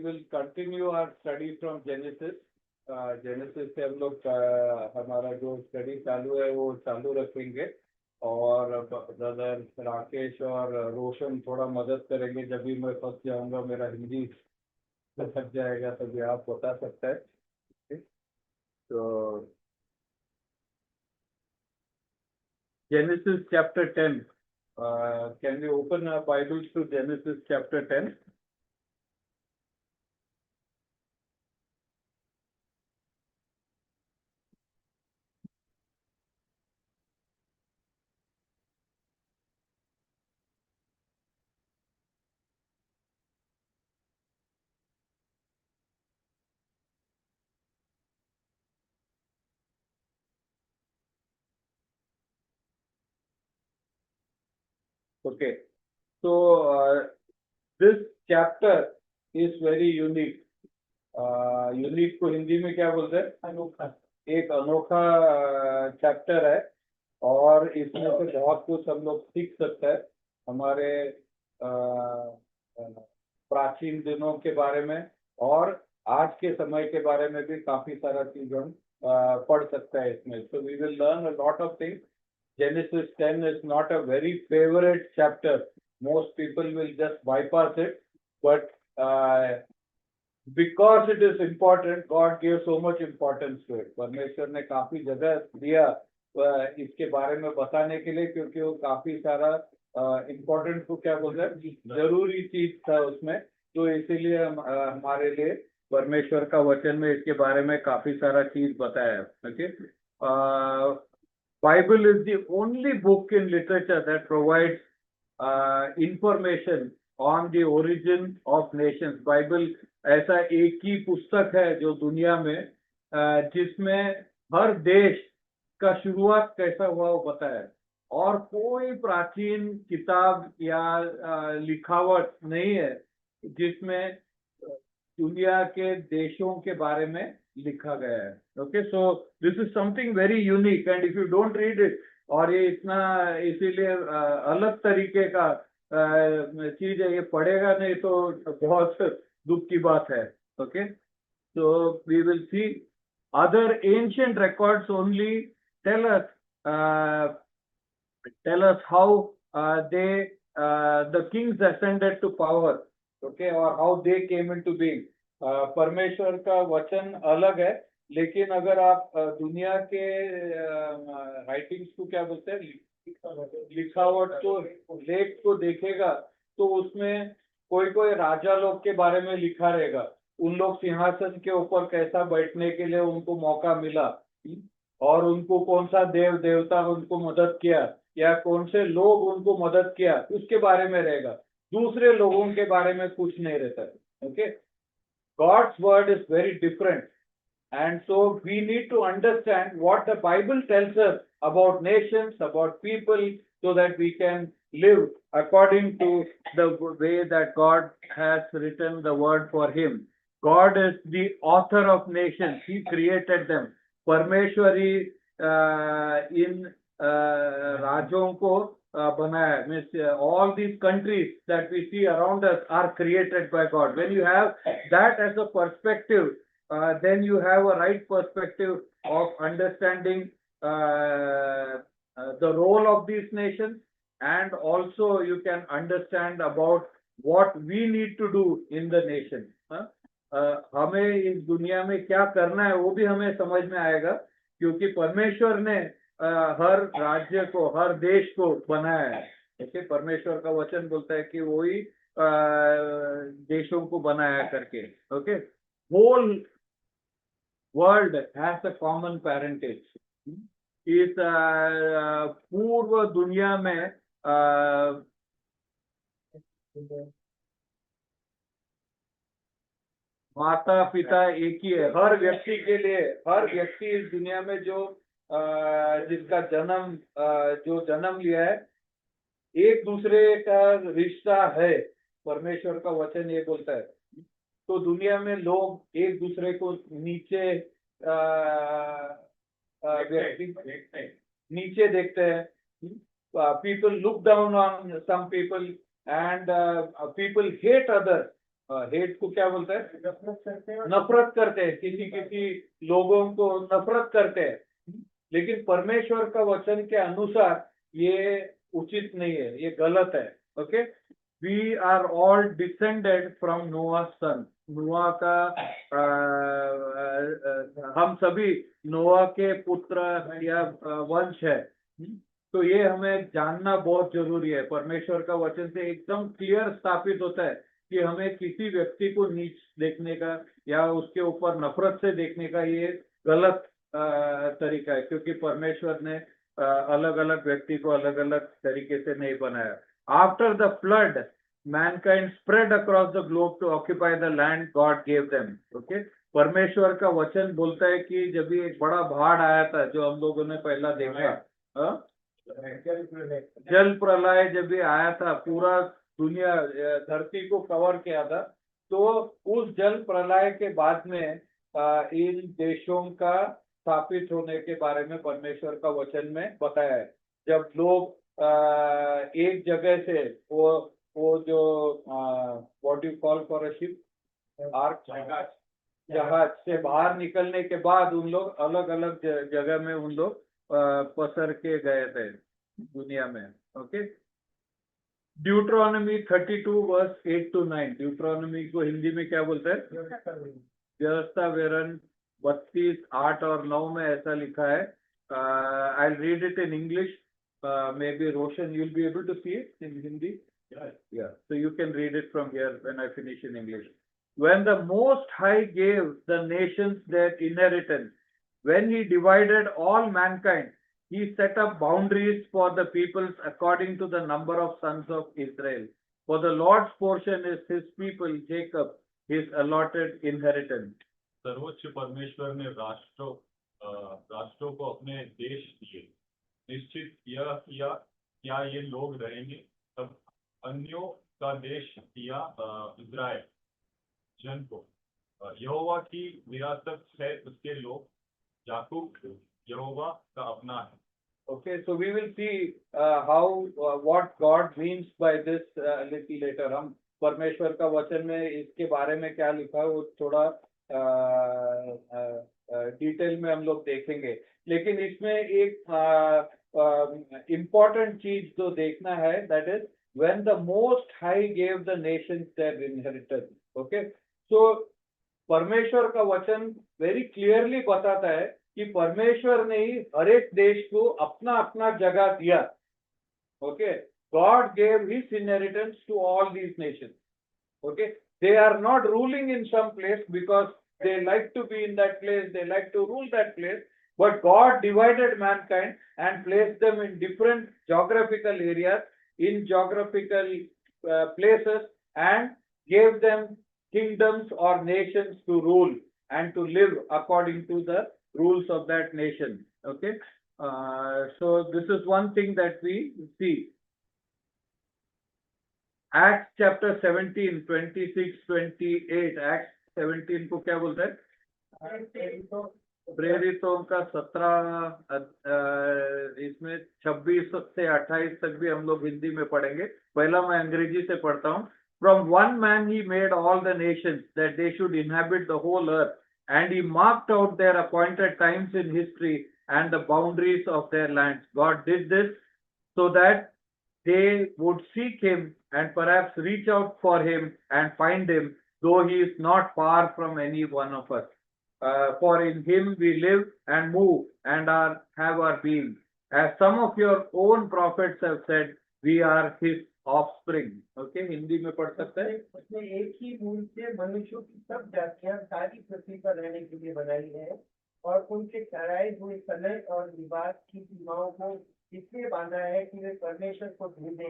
will continue our study from Genesis. Genesis से हम लोग हमारा जो स्टडी चालू है वो चालू रखेंगे, और ब्रदर राकेश और रोशन थोड़ा मदद करेंगे। जब भी मैं फंस जाऊंगा, मेरा हिंदी थक जाएगा, तभी आप बता सकते हैं। तो Genesis chapter 10. Can we open our Bibles to Genesis chapter 10? Okay. So this chapter is very unique. Unique को हिंदी में क्या बोलते हैं? अनोखा। एक अनोखा चैप्टर है, और इसमें से बहुत कुछ हम लोग सीख सकते हैं हमारे प्राचीन दिनों के बारे में, और आज के समय के बारे में भी काफी सारा चीज हम पढ़ सकते हैं इसमें। So we will learn a lot of things. Genesis 10 is not a very favorite chapter. Most people will just bypass it, but because it is important, God gave so much importance to it. परमेश्वर ने काफी जगह दिया इसके बारे में बताने के लिए, क्योंकि वो काफी सारा इम्पोर्टेंट को क्या बोलते हैं, जरूरी चीज था उसमें। तो इसीलिए हमारे लिए परमेश्वर का वचन में इसके बारे में काफी सारा चीज बताया है। Okay, Bible is the only book in literature that provides information on the origin of nations. Bible ऐसा एक ही पुस्तक है जो दुनिया में जिसमें हर देश का शुरुआत कैसा हुआ वो बताया है, और कोई प्राचीन किताब या लिखावट नहीं है जिसमें दुनिया के देशों के बारे में लिखा गया है। Okay, so this is something very unique, and if you don't read it, और ये इतना इसीलिए अलग तरीके का चीज है, ये पढ़ेगा नहीं तो बहुत दुख की बात है। Okay, so we will see other ancient records only tell us how the kings ascended to power, okay, or how they came into being. परमेश्वर का वचन अलग है, लेकिन अगर आप दुनिया के राइटिंग्स को क्या बोलते हैं, लिखावट को, लेख को देखेगा, तो उसमें कोई कोई राजा लोग के बारे में लिखा रहेगा। उन लोग सिंहासन के ऊपर कैसा बैठने के लिए उनको मौका मिला, और उनको कौन सा देव देवता उनको मदद किया, या कौन से लोग उनको मदद किया, उसके बारे में रहेगा। दूसरे लोगों के बारे में कुछ नहीं रहता। Okay, God's word is very different, and so we need to understand what the Bible tells us about nations, about people, so that we can live according to the way that God has written the word for him. God is the author of nations. He created them. परमेश्वरी इन राज्यों को बनाया। Means all these countries that we see around us are created by God. When you have that as a perspective, then you have a right perspective of understanding the role of these nations, and also you can understand about what we need to do in the nation. हमें इस दुनिया में क्या करना है वो भी हमें समझ में आएगा, क्योंकि परमेश्वर ने हर राज्य को, हर देश को बनाया है। ऐसे परमेश्वर का वचन बोलता है कि वही देशों को बनाया करके। Okay, whole world has a common parentage. इस पूर्व दुनिया में माता पिता एक ही है हर व्यक्ति के लिए। हर व्यक्ति इस दुनिया में जो जिसका जन्म लिया है, एक दूसरे का रिश्ता है। परमेश्वर का वचन ये बोलता है। तो दुनिया में लोग एक दूसरे को नीचे नीचे देखते हैं। People look down on some people, and people hate others hate को क्या बोलते हैं? नफरत करते हैं। नफरत करते हैं, किसी किसी लोगों को नफरत करते हैं। लेकिन परमेश्वर का वचन के अनुसार ये उचित नहीं है, ये गलत है। Okay, we are all descended from Noah son. नोआ का हम सभी नोआ के पुत्र या वंश है। तो ये हमें जानना बहुत जरूरी है। परमेश्वर का वचन से एकदम क्लियर स्थापित होता है कि हमें किसी व्यक्ति को नीच देखने का या उसके ऊपर नफरत से देखने का ये गलत तरीका है, क्योंकि परमेश्वर ने अलग अलग व्यक्ति को अलग अलग तरीके से नहीं बनाया। After the flood mankind spread across the globe to occupy the land God gave them. Okay, परमेश्वर का वचन बोलता है कि जब भी एक बड़ा बाढ़ आया था, जो हम लोगों ने पहला देखा, जल प्रलय जब भी आया था, पूरा दुनिया धरती को कवर किया था, तो उस जल प्रलय के बाद में इन देशों का स्थापित होने के बारे में परमेश्वर का वचन में बताया है। जब लोग एक जगह से वो जो what you call for a ship, arc, जहाज से बाहर निकलने के बाद उन लोग अलग अलग जगह में उन लोग पसर के गए थे दुनिया में। Okay, Deuteronomy 32 verse 8 to 9। Deuteronomy को हिंदी में क्या बोलते हैं? व्यवस्था विवरण 32 8 और 9 में ऐसा लिखा है। I will read it in English, may be Roshan you'll be able to see it in Hindi. Yeah, so you can read it from here when I finish in English. When the Most High gave the nations their inheritance, when he divided all mankind, he set up boundaries for the peoples according to the number of sons of Israel. For the Lord's portion is his people, Jacob, his allotted inheritance. सर्वोच्च परमेश्वर ने राष्ट्रों को अपने देश दिए, निश्चित यह किया क्या ये लोग रहेंगे, तब अन्यों का देश दिया इस्राएल जन को। यहोवा की विरासत है उसके लोग, याकूब यहोवा का अपना है। Okay, so we will see how what God means by this little later. हम परमेश्वर का वचन में इसके बारे में क्या लिखा है वो थोड़ा डिटेल में हम लोग देखेंगे। लेकिन इसमें एक important चीज जो देखना है, that is when the Most High gave the nations their inheritance. Okay, so परमेश्वर का वचन वेरी क्लियरली बताता है कि परमेश्वर ने ही हर एक देश को अपना अपना जगह दिया। Okay, God gave his inheritance to all these nations. Okay, they are not ruling in some place because they like to be in that place, they like to rule that place, but God divided mankind and placed them in different geographical areas, in geographical places, and gave them kingdoms or nations to rule and to live according to the rules of that nation. Okay, so this is one thing that we see. Acts chapter 17 26 28। Acts 17 को क्या बोलते हैं? प्रेरितों का 17 इसमें 26 से 28 तक भी हम लोग हिंदी में पढ़ेंगे। पहला मैं अंग्रेजी से पढ़ता हूँ। From one man he made all the nations that they should inhabit the whole earth, and he marked out their appointed times in history and the boundaries of their lands. God did this so that they would seek him and perhaps reach out for him and find him, though he is not far from any one of us. For in him we live and move and have our being. As some of your own prophets have said, we are his offspring. Okay, Hindi में पढ़ सकते हैं। उसने एक ही मूल से मनुष्यों की सब जातियां सारी पृथ्वी पर रहने के लिए बनाई है, और उनके ठहराए हुए समय और निवास की सीमाओं को इसलिए बांधा है कि वे परमेश्वर को ढूंढे,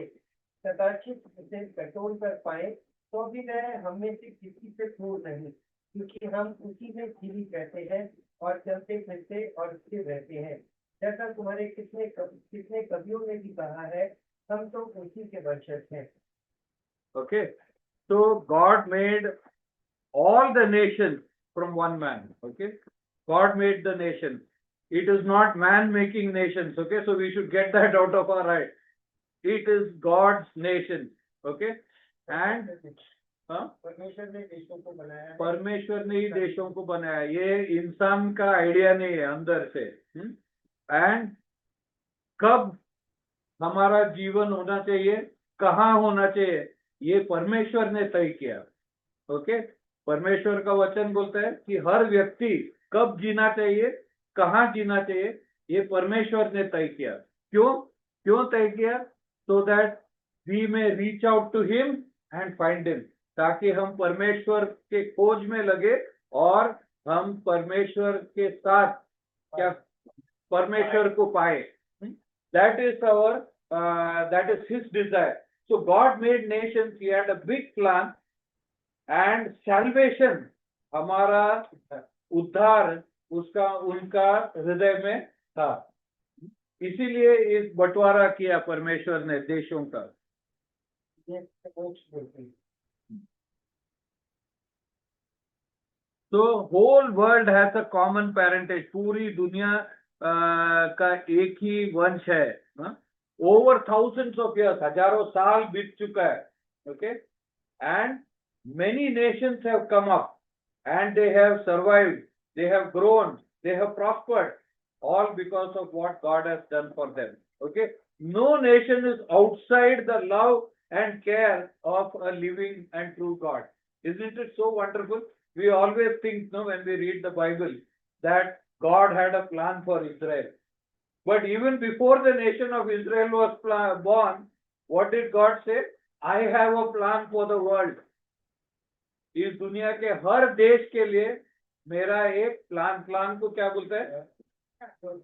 कदाचित उसे टटोल कर पाए, तो भी वह हम में से किसी से दूर नहीं, क्योंकि हम उसी में जीवित रहते हैं और चलते फिरते और स्थिर रहते हैं। जैसा तुम्हारे कितने कवियों ने भी कहा है, हम तो उसी के वंशज हैं। Okay, so God made all the nations from one man. Okay, God made the nations. It is not man making nations. Okay, so we should get that out of our head. It is God's nation. Okay, and हाँ, परमेश्वर ने देशों को बनाया है। परमेश्वर ने ही देशों को बनाया, ये इंसान का आइडिया नहीं है अंदर से। एंड कब हमारा जीवन होना चाहिए, कहाँ होना चाहिए, ये परमेश्वर ने तय किया। ओके, परमेश्वर का वचन बोलता है कि हर व्यक्ति कब जीना चाहिए, कहाँ जीना चाहिए, ये परमेश्वर ने तय किया। क्यों तय किया? So that we may reach out to him and find him, ताकि हम परमेश्वर के खोज में लगे और हम परमेश्वर के साथ क्या, परमेश्वर को पाए। That is that is his desire. So God made nations, he had a big plan, and salvation, हमारा उद्धार उसका उनका हृदय में था। इसीलिए इस बंटवारा किया परमेश्वर ने देशों का। ये मोक्ष बोलते हैं। तो whole world has a common parentage, पूरी दुनिया का एक ही वंश है। ओवर थाउजेंड्स ऑफ इयर्स, हजारों साल बीत चुका है। Okay, and many Nations have come up and they have survived, they have grown, they have prospered, all because of what God has done for them. Okay, no nation is outside the love and care of a living and true God. Isn't it so wonderful? We always think, no, when we read the Bible, that God had a plan for Israel. But even before the nation of Israel was born, what did God say? I have a plan for the world. इस दुनिया के हर देश के लिए मेरा एक plan को क्या बोलते हैं?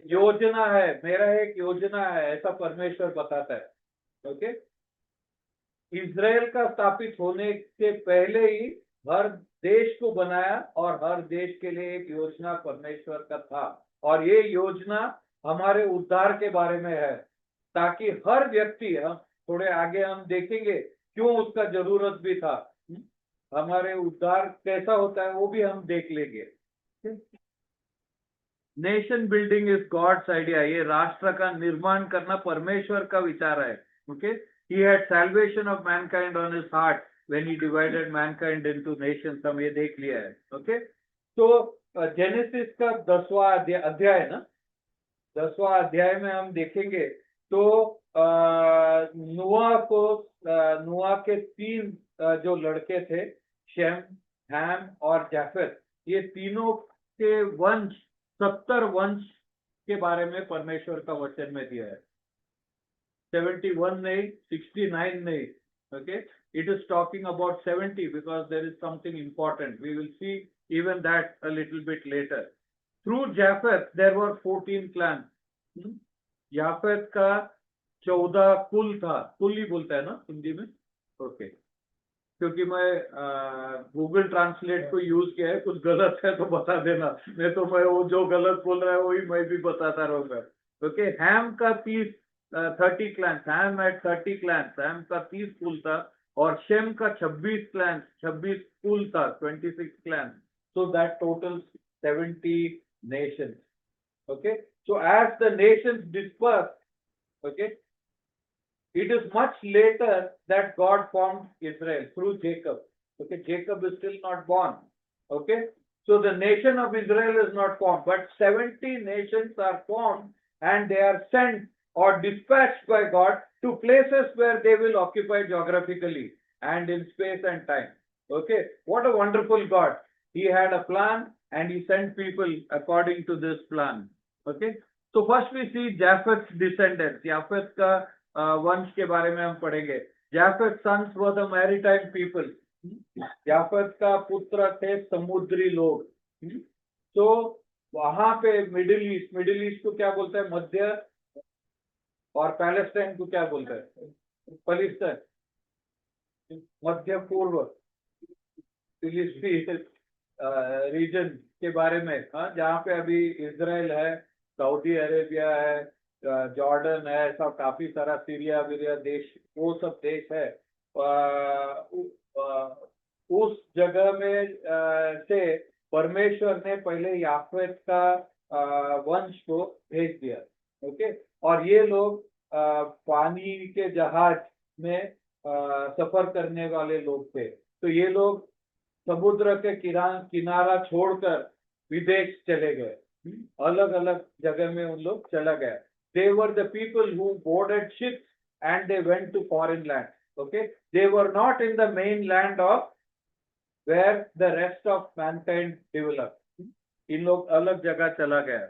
योजना है, मेरा एक योजना है, ऐसा परमेश्वर बताता है। ओके, इजराइल का स्थापित होने से पहले ही हर देश को बनाया और हर देश के लिए एक योजना परमेश्वर का था, और ये योजना हमारे उद्धार के बारे में है, ताकि हर व्यक्ति, हम थोड़े आगे हम देखेंगे क्यों उसका जरूरत भी था, हमारे उद्धार कैसा होता है वो भी हम देख लेंगे। Nation building is God's idea, ये राष्ट्र का निर्माण करना परमेश्वर का विचार है। Okay, he had salvation of mankind on his heart when he divided mankind into nations, हम ये देख लिया है। ओके, तो जेनेसिस का 10वां अध्याय ना, 10वां अध्याय में हम देखेंगे तो नूह के 3 जो लड़के थे, शेम, हैम और जाफेत, ये तीनों के वंश 70 वंश के बारे में परमेश्वर का वचन में दिया है। 71 नहीं, 69 नहीं। Okay, it is talking about 70 because there is something important. We will see even that a little bit later. Through Japheth there were 14 clans. याफेत का 14 कुल था, कुल ही बोलता है ना हिंदी में। ओके, क्योंकि मैं गूगल ट्रांसलेट को यूज किया है, कुछ गलत है तो बता देना, नहीं तो मैं वो जो गलत बोल रहा है वही मैं भी बताता रहूंगा। ओके, हैम का 30 क्लैंस, हैम हैड 30 क्लैंस, हैम का 30 कुल था, और शेम का 26 क्लैंस, 26 कुल था, 26 clans, so that total 70 nations. Okay, so as the nations disperse, okay, it is much later that God formed Israel through Jacob. Okay, Jacob is still not born. Okay, so the nation of Israel is not formed, but 70 nations are formed, and they are sent or dispatched by God to places where they will occupy geographically and in space and time. Okay, what a wonderful God. He had a plan and he sent people according to this plan. Okay, so first we see Japheth's descendants. Japheth का वंश के बारे में हम पढ़ेंगे। Japheth sons were the maritime people, Japheth का पुत्र थे समुद्री लोग। तो वहां पे मिडिल ईस्ट को क्या बोलते हैं? मध्य, और पैलेस्टाइन को क्या बोलते हैं? फलिस्तीन, मध्य पूर्व फिलिस्तीन रीजन के बारे में, जहाँ पे अभी इजराइल है, सऊदी अरेबिया है, जॉर्डन है, सब काफी सारा सीरिया विरिया देश, वो सब देश है। उस जगह में से परमेश्वर ने पहले याफेत का वंश को भेज दिया। ओके, और ये लोग पानी के जहाज में सफर करने वाले लोग थे। तो ये लोग समुद्र के किनारा छोड़कर विदेश चले गए, अलग अलग जगह में उन लोग चला गए. They were the people who boarded ships and they went to foreign land. Okay, they were not in the mainland of where the rest of mankind developed. इन लोग अलग जगह चला गया.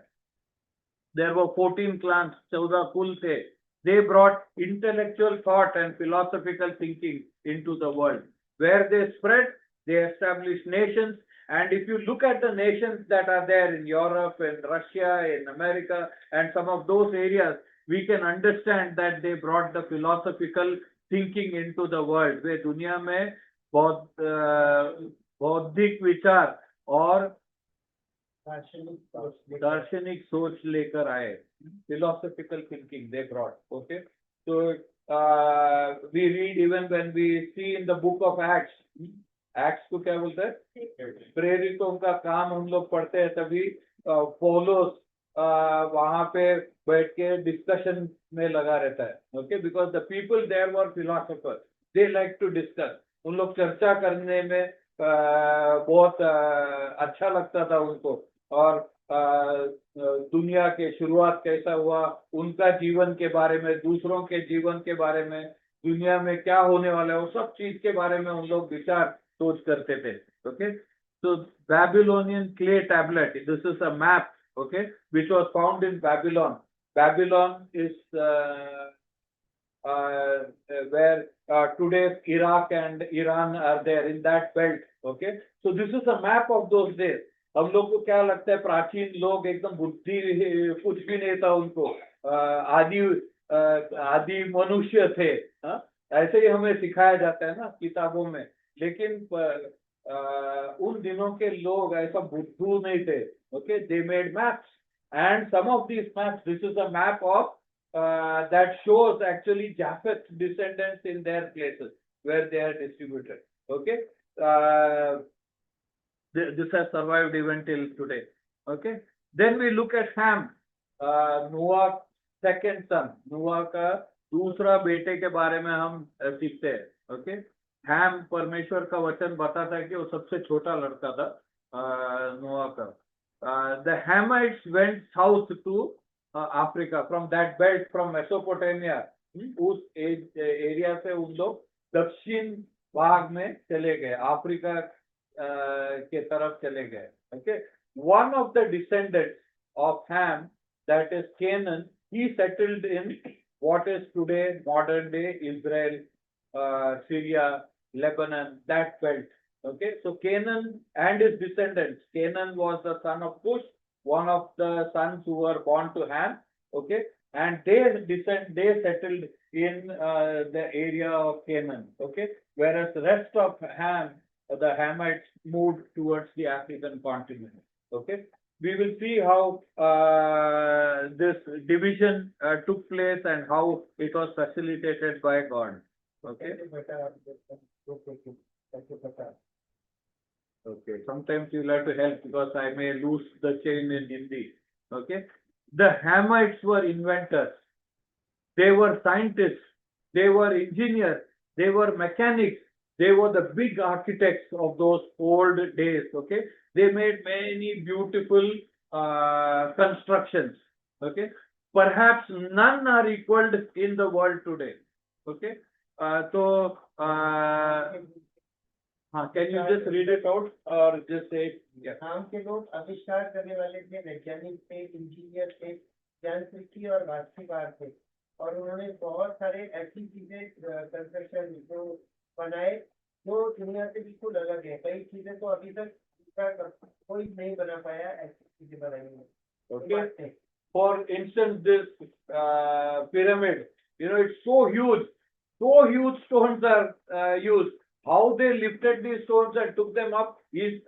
There were 14 clans, 14 कुल थे. They brought intellectual thought and philosophical thinking into the world. Where they spread, they established nations. And if you look at the nations that are there in Europe, in Russia, in America, and some of those areas, we can understand that they brought the philosophical thinking into the world. वे दुनिया में बौद्धिक विचार और दार्शनिक सोच लेकर आए. Philosophical thinking they brought. Okay, so we read even when we see in the book of Acts. Acts को क्या बोलते हैं? प्रेरितों का काम हम लोग पढ़ते हैं तभी पौलुस वहां पे बैठ के डिस्कशन में लगा रहता है. Okay, because the people there were philosophers. They like to discuss. उन लोग चर्चा करने में बहुत अच्छा लगता था उनको. और दुनिया के शुरुआत कैसा हुआ, उनका जीवन के बारे में, दूसरों के जीवन के बारे में, दुनिया में क्या होने वाला है, वो सब चीज के बारे में उन लोग विचार सोच करते थे. Okay, so Babylonian clay tablet, this is a map, okay, which was found in Babylon. Babylon is where today's Iraq and Iran are there, in that belt. Okay, so this is a map of those days. हम लोग को क्या लगता है, प्राचीन लोग एकदम बुद्धि कुछ भी नहीं था उनको, आदि मनुष्य थे. ऐसे ही हमें सिखाया जाता है ना किताबों में. लेकिन उन दिनों के लोग ऐसा बुद्धू नहीं थे. Okay, they made maps and some of these maps, this is a map of that shows actually Japheth's descendants in their places where they are distributed. Okay, this has survived even till today. Okay, then we look at Ham, Noah's second son. Noah का दूसरा बेटे के बारे में हम सीखते हैं. Okay, Ham परमेश्वर का वचन बताता है कि वो सबसे छोटा लड़का था नोआ का. The Hamites went south to Africa from that belt, from Mesopotamia. उस एरिया से उन लोग दक्षिण भाग में चले गए, अफ्रीका के तरफ चले गए. Okay, one of the descendants of Ham, that is Canaan, he settled in what is today modern day Israel, Syria, Lebanon, that belt. Okay, so Canaan and his descendants. Canaan was the son of Cush, one of the sons who were born to Ham. Okay, and they settled in the area of Canaan. Okay, whereas the rest of Ham, the Hamites, moved towards the African continent. Okay, we will see how this division took place and how it was facilitated by God. Okay. Okay, sometimes you'll have to help because I may lose the chain in Hindi. Okay, the Hamites were inventors, they were scientists, they were engineers, they were mechanics, they were the big architects of those old days. Okay, they made many beautiful constructions. Okay, perhaps none are equaled in the world today. Okay, so can you just read it out or just say it? Yeah. नाम के लोग आविष्कार करने वाले थे, वैज्ञानिक थे, engineer थे, यांत्रिकी और वास्तुकार थे, और उन्होंने बहुत सारे ऐसी चीजें कंस्ट्रक्शन जो बनाए जो दुनिया से बिल्कुल अलग है. कई चीजें तो अभी तक कोई नहीं बना पाया, ऐसी चीजें बनाई है. Okay. For instance, this pyramid, it's so huge stones are used. How they lifted these stones and took them up is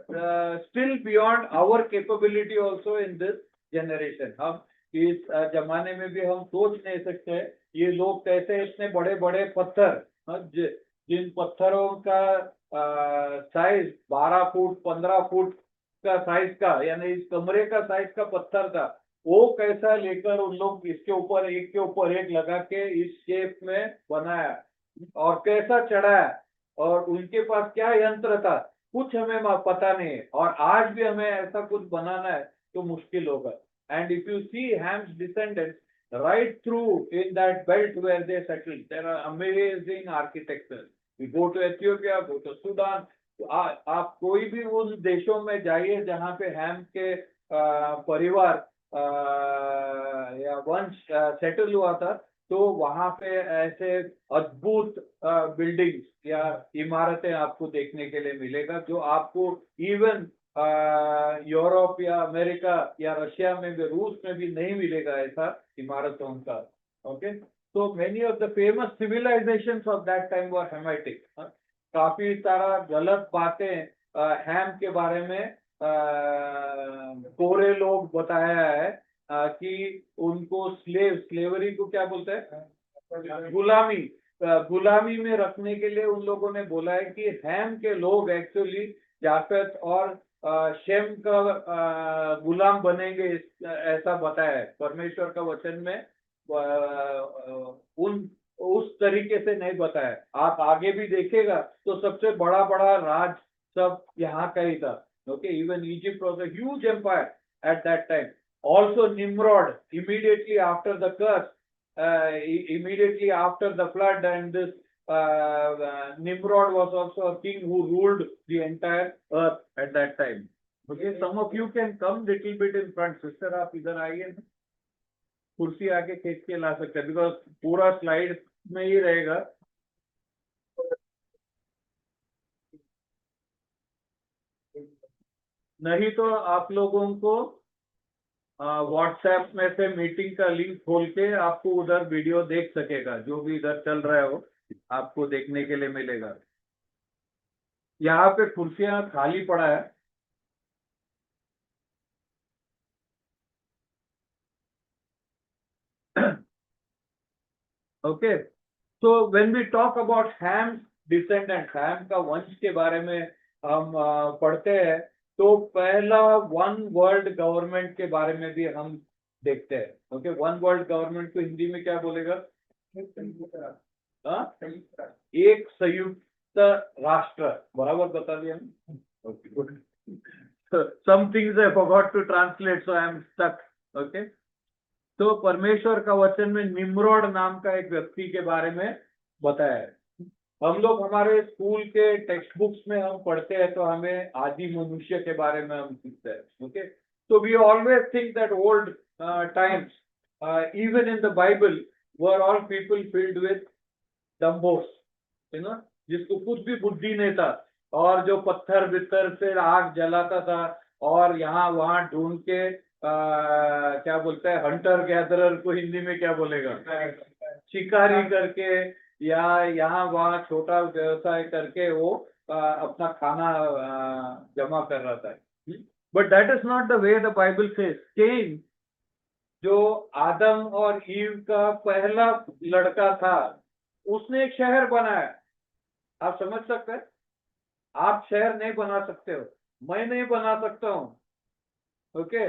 still beyond our capability also in this generation. हम इस जमाने में भी हम सोच नहीं सकते ये लोग कैसे इतने बड़े बड़े पत्थर, जिन पत्थरों का साइज 12 फुट 15 फुट का साइज का, यानी इस कमरे का साइज का पत्थर था, वो कैसा लेकर उन लोग इसके ऊपर एक लगा के इस शेप में बनाया और कैसा चढ़ाया. और उनके पास क्या यंत्र था कुछ हमें पता नहीं है, और आज भी हमें ऐसा कुछ बनाना है तो मुश्किल होगा. And if you see Ham's descendants right through in that belt where they settled, there are amazing architectures. You go to Ethiopia, go to Sudan, तो आप कोई भी उन देशों में जाइए जहाँ पे हैम के परिवार या वंश सेटल हुआ था, तो वहां पे ऐसे अद्भुत बिल्डिंग्स या इमारतें आपको देखने के लिए मिलेगा जो आपको इवन यूरोप या अमेरिका या रशिया में भी, रूस में भी नहीं मिलेगा ऐसा इमारतों का. ओके, तो many of the famous civilisations of that time were Hamitic. काफी सारा गलत बातें हैम के बारे में कोरे लोग बताया है कि उनको स्लेवरी को क्या बोलते हैं, गुलामी में रखने के लिए उन लोगों ने बोला है कि हैम के लोग एक्चुअली जाफेत और शेम का गुलाम बनेंगे, ऐसा बताया है परमेश्वर का वचन में. उस तरीके से नहीं बताया. आप आगे भी देखेगा तो सबसे बड़ा बड़ा राज सब यहाँ का ही था. Okay, even Egypt was a huge empire at that time. Also Nimrod, immediately after the curse, immediately after the flood, and this Nimrod was also a king who ruled the entire earth at that time. Okay, some of you can come little bit in front. Sister, आप इधर आइए, कुर्सी आके खींच के ला सकते हैं, because पूरा स्लाइड में ही रहेगा. नहीं तो आप लोगों को व्हाट्सएप में से मीटिंग का लिंक खोल के आपको उधर वीडियो देख सकेगा, जो भी इधर चल रहा है वो आपको देखने के लिए मिलेगा. यहाँ पे कुर्सियां खाली पड़ा है. Okay, so when we talk about Ham's descendants, हैम का वंश के बारे में हम पढ़ते हैं, तो पहला वन वर्ल्ड गवर्नमेंट के बारे में भी हम देखते हैं. ओके, वन वर्ल्ड गवर्नमेंट को हिंदी में क्या बोलेगा? एक संयुक्त राष्ट्र. बराबर बता दिया. Okay, good. Some things I forgot to translate, so I am stuck. Okay, तो परमेश्वर का वचन में निम्रोड नाम का एक व्यक्ति के बारे में बताया है. हम लोग हमारे स्कूल के टेक्स्ट बुक्स में हम पढ़ते हैं तो हमें आदि मनुष्य के बारे में हम सीखते हैं. Okay, so we always think that old times, even in the Bible, were all people filled with dumbos, you know, जिसको कुछ भी बुद्धि नहीं था, और जो पत्थर बित्तर से आग जलाता था, और यहाँ वहाँ ढूंढ के क्या बोलते हैं, हंटर गैदरर को हिंदी में क्या बोलेगा, शिकारी करके या यहाँ वहाँ छोटा व्यवसाय करके वो अपना खाना जमा कर रहा था. But that is not the way the Bible says. Cain, जो आदम और ईव का पहला लड़का था, उसने एक शहर बनाया. आप समझ सकते हैं? आप शहर नहीं बना सकते हो, मैं नहीं बना सकता हूँ. ओके,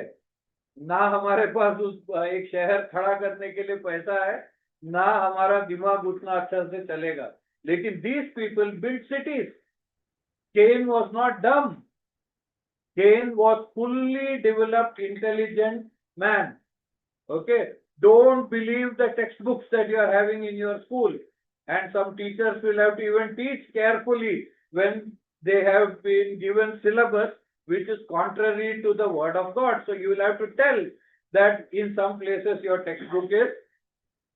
ना हमारे पास उस एक शहर खड़ा करने के लिए पैसा है, ना हमारा दिमाग उतना अच्छा से चलेगा. लेकिन these people built cities. Cain was not dumb. Cain was fully developed, intelligent man. Okay, don't believe the textbooks that you are having in your school, and some teachers will have to even teach carefully when they have been given syllabus which is contrary to the word of God. So you will have to tell that in some places your textbook is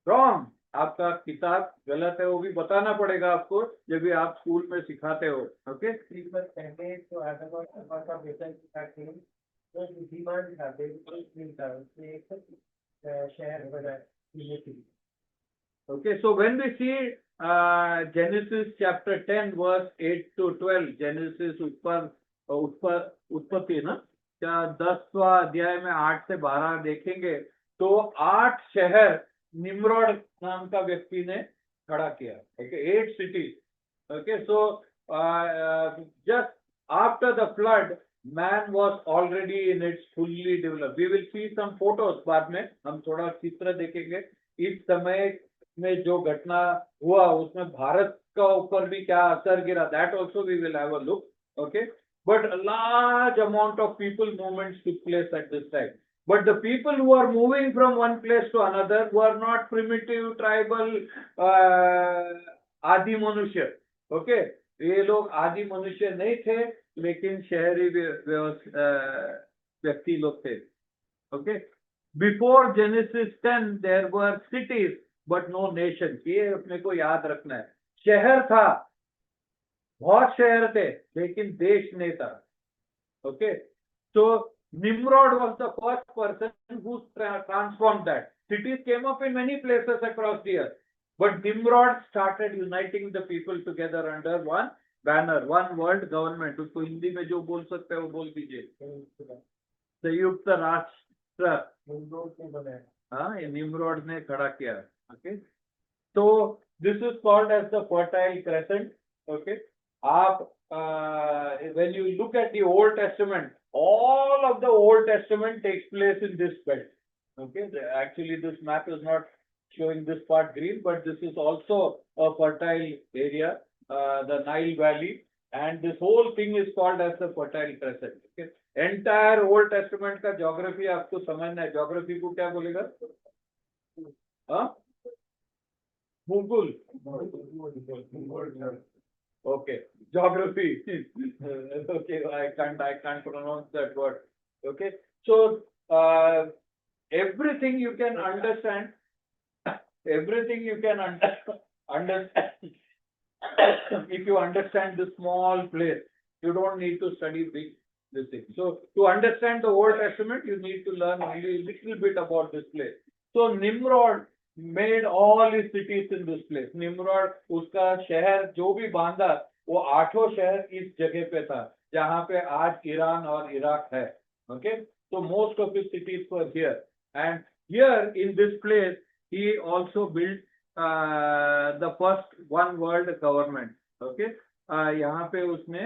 wrong. आपका किताब गलत है, वो भी बताना पड़ेगा आपको जब भी आप स्कूल में सिखाते हो. ओके, पहले तो आदम और हव्वा का बेटा थे, जो बुद्धिमान था, बिल्कुल था, उसने एक शहर बनाया. Okay, so when we see Genesis chapter 10 verse 8 to 12, Genesis उत्पत्ति ना, क्या 10वां अध्याय में 8 से 12 देखेंगे तो 8 शहर निम्रोड नाम का व्यक्ति ने खड़ा किया. Okay, 8 cities. Okay, so just after the flood, man was already in its fully developed. We will see some photos बाद में, हम थोड़ा चित्र देखेंगे. इस समय में जो घटना हुआ उसमें भारत का ऊपर भी क्या असर गिरा, that also we will have a look. Okay, but a large amount of people movements took place at this time. But the people who are moving from one place to another were not primitive tribal आदि मनुष्य. Okay, ये लोग आदि मनुष्य नहीं थे, लेकिन शहरी व्यक्ति लोग थे. Okay, before Genesis 10 there were cities but no nation. ये अपने को याद रखना है. शहर था, बहुत शहर थे, लेकिन देश नहीं था. Okay, so Nimrod was the first person who transformed that. Cities came up in many places across the earth, but Nimrod started uniting the people together under one banner, one world government. उसको हिंदी में जो बोल सकते हैं वो बोल दीजिए. संयुक्त राष्ट्र. हाँ, ये निम्रोड ने खड़ा किया. Okay, so this is called as the Fertile Crescent. Okay, आप when you look at the Old Testament, all of the Old Testament takes place in this belt. Okay, actually this map is not showing this part green, but this is also a fertile area, the Nile Valley, and this whole thing is called as the Fertile Crescent. Okay, entire Old Testament का geography आपको समझना है. geography को क्या बोलेगा? हाँ, भूगोल. Okay, geography. Okay, I can't pronounce that word. Okay, so everything you can understand, everything you can understand. If you understand the small place, you don't need to study big this thing. So to understand the Old Testament, you need to learn only a little bit about this place. So Nimrod made all his cities in this place. Nimrod उसका शहर जो भी बांधा, वो 8 शहर इस जगह पे था जहाँ पे आज ईरान और इराक है. Okay, so most of his cities were here, and here in this place he also built the first one world government. Okay, यहाँ पे उसने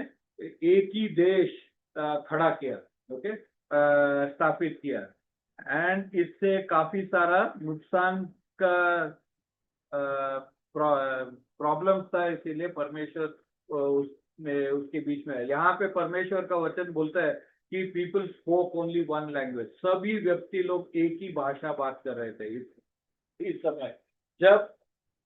एक ही देश खड़ा किया. Okay, स्थापित किया, एंड इससे काफी सारा नुकसान का प्रॉब्लम था, इसीलिए परमेश्वर उसके बीच में है. यहाँ पे परमेश्वर का वचन बोलता है कि people spoke only one language. सभी व्यक्ति लोग एक ही भाषा बात कर रहे थे इस समय जब